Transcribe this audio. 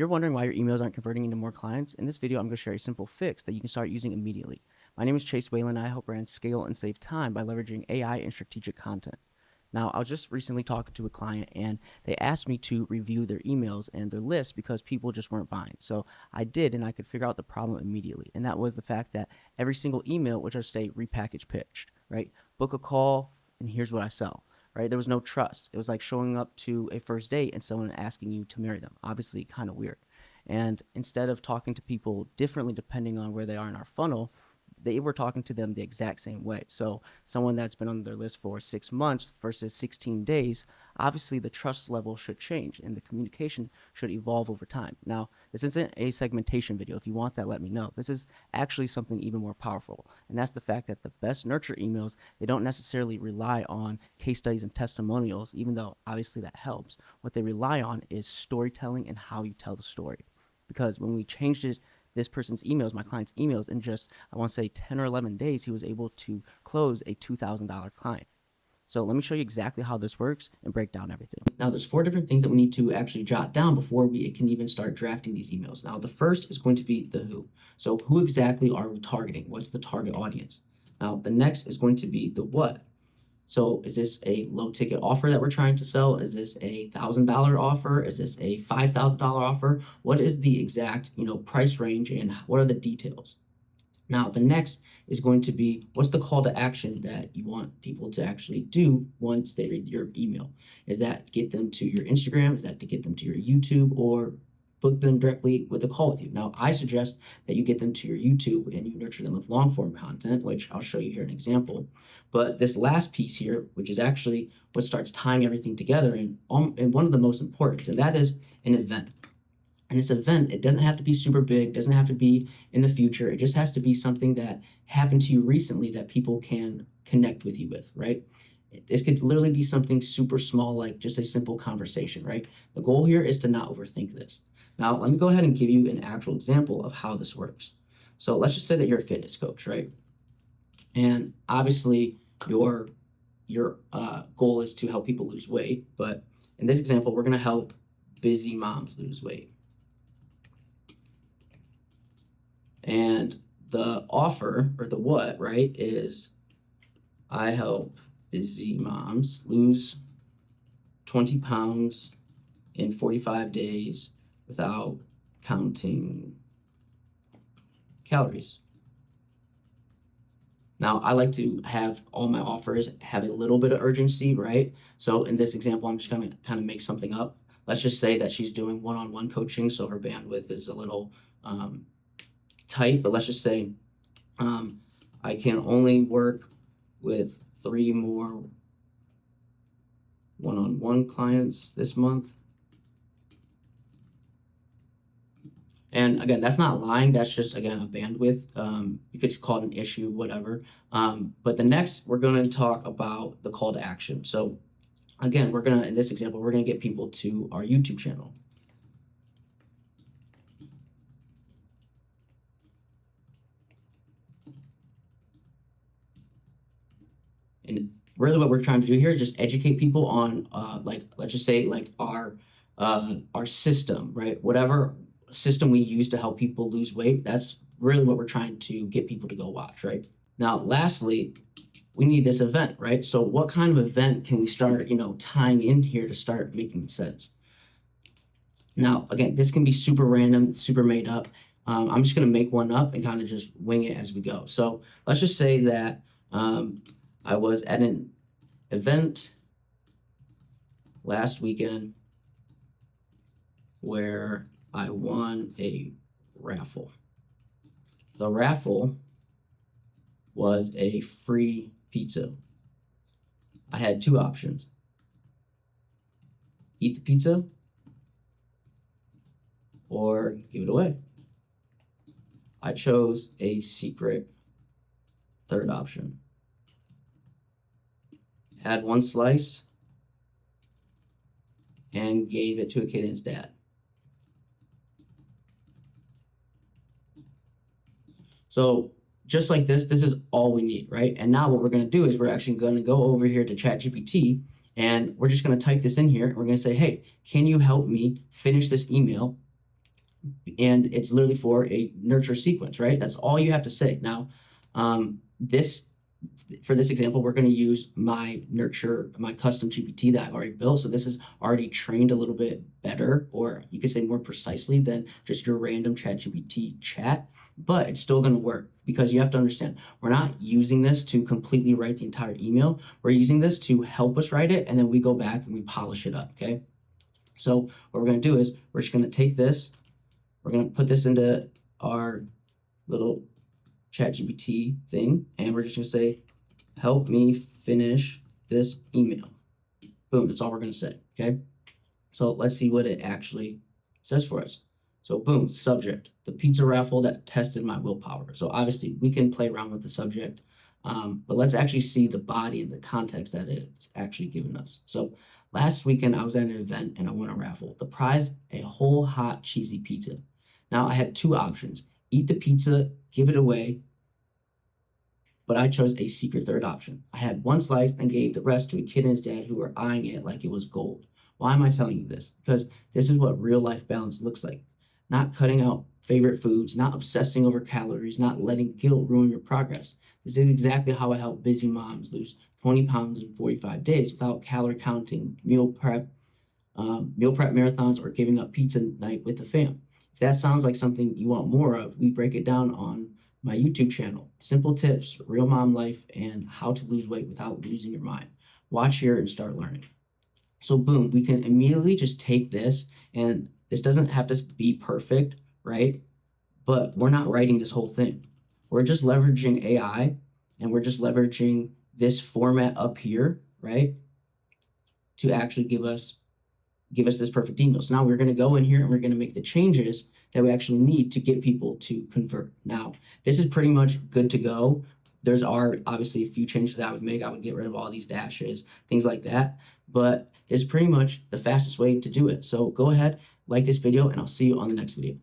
you're wondering why your emails aren't converting into more clients, in this video, I'm going to share a simple fix that you can start using immediately. My name is Chase Whalen, and I help brands scale and save time by leveraging AI and strategic content. Now, I was just recently talking to a client, and they asked me to review their emails and their lists because people just weren't buying. So I did, and I could figure out the problem immediately. And that was the fact that every single email would just say repackage pitched, right? Book a call, and here's what I sell. Right? There was no trust. It was like showing up to a first date and someone asking you to marry them. Obviously, kind of weird. And instead of talking to people differently depending on where they are in our funnel, they were talking to them the exact same way. So someone that's been on their list for 6 months versus 16 days, obviously the trust level should change and the communication should evolve over time. Now, this isn't a segmentation video. If you want that, let me know. This is actually something even more powerful. And that's the fact that the best nurture emails, they don't necessarily rely on case studies and testimonials, even though obviously that helps. What they rely on is storytelling and how you tell the story. Because when we changed it, this person's emails, my client's emails, in just, I want to say 10 or 11 days, he was able to close a $2,000 client. So let me show you exactly how this works and break down everything. Now, there's 4 different things that we need to actually jot down before we can even start drafting these emails. Now, the first is going to be the who. So who exactly are we targeting? What's the target audience? Now, the next is going to be the what. So is this a low ticket offer that we're trying to sell? Is this a $1,000 offer? Is this a $5,000 offer? What is the exact, price range and what are the details? Now, the next is going to be what's the call to action that you want people to actually do once they read your email? Is that get them to your Instagram? Is that to get them to your YouTube, or book them directly with a call with you? Now, I suggest that you get them to your YouTube and you nurture them with long form content, which I'll show you here an example. But this last piece here, which is actually what starts tying everything together and one of the most important, and that is an event. And this event, it doesn't have to be super big, doesn't have to be in the future. It just has to be something that happened to you recently that people can connect with you with, right? This could literally be something super small, like just a simple conversation, right? The goal here is to not overthink this. Now, let me go ahead and give you an actual example of how this works. So let's just say that you're a fitness coach, right? And obviously your goal is to help people lose weight. But in this example, we're going to help busy moms lose weight. And the offer, or the what, right, is I help busy moms lose 20 pounds in 45 days without counting calories. Now, I like to have all my offers have a little bit of urgency, right? So in this example, I'm just going to kind of make something up. Let's just say that she's doing one-on-one coaching, so her bandwidth is a little tight, but let's just say I can only work with 3 more one-on-one clients this month. And again, that's not lying. That's just, again, a bandwidth. You could call it an issue, whatever. But the next, we're going to talk about the call to action. So again, in this example, we're going to get people to our YouTube channel. And really what we're trying to do here is just educate people on, let's just say our system, right? Whatever system we use to help people lose weight, that's really what we're trying to get people to go watch, right? Now, lastly, we need this event, right? So what kind of event can we start, tying in here to start making sense? Now, again, this can be super random, super made up. I'm just going to make one up and kind of just wing it as we go. So let's just say that I was at an event last weekend where I won a raffle. The raffle was a free pizza. I had 2 options. Eat the pizza or give it away. I chose a secret third option. Had 1 slice and gave it to a kid and his dad. So just like this is all we need, right? And now what we're going to do is we're actually going to go over here to ChatGPT, and we're just going to type this in here. And we're going to say, hey, can you help me finish this email and it's literally for a nurture sequence, right? That's all you have to say. Now, for this example, we're going to use my custom GPT that I've already built. So this is already trained a little bit better, or you could say more precisely than just your random ChatGPT chat, but it's still going to work because you have to understand, we're not using this to completely write the entire email. We're using this to help us write it, and then we go back and we polish it up, okay? So what we're going to do is we're just going to take this, we're going to put this into our little ChatGPT thing, and we're just going to say, help me finish this email. Boom, that's all we're going to say, okay? So let's see what it actually says for us. So boom, subject, the pizza raffle that tested my willpower. So obviously we can play around with the subject, but let's actually see the body and the context that it's actually given us. So last weekend I was at an event and I won a raffle. The prize, a whole hot cheesy pizza. Now I had two options: eat the pizza, give it away, but I chose a secret third option. I had one slice and gave the rest to a kid and his dad who were eyeing it like it was gold. Why am I telling you this? Because this is what real life balance looks like. Not cutting out favorite foods, not obsessing over calories, not letting guilt ruin your progress. This is exactly how I help busy moms lose 20 pounds in 45 days without calorie counting, meal prep marathons, or giving up pizza night with the fam. If that sounds like something you want more of, we break it down on my YouTube channel. Simple tips, real mom life, and how to lose weight without losing your mind. Watch here and start learning. So boom, we can immediately just take this, and this doesn't have to be perfect, right? But we're not writing this whole thing. We're just leveraging AI, and we're just leveraging this format up here, right? To actually give us this perfect email. So now we're going to go in here and we're going to make the changes that we actually need to get people to convert. Now, this is pretty much good to go. There's obviously a few changes that I would make. I would get rid of all these dashes, things like that. But it's pretty much the fastest way to do it. So go ahead, like this video, and I'll see you on the next video.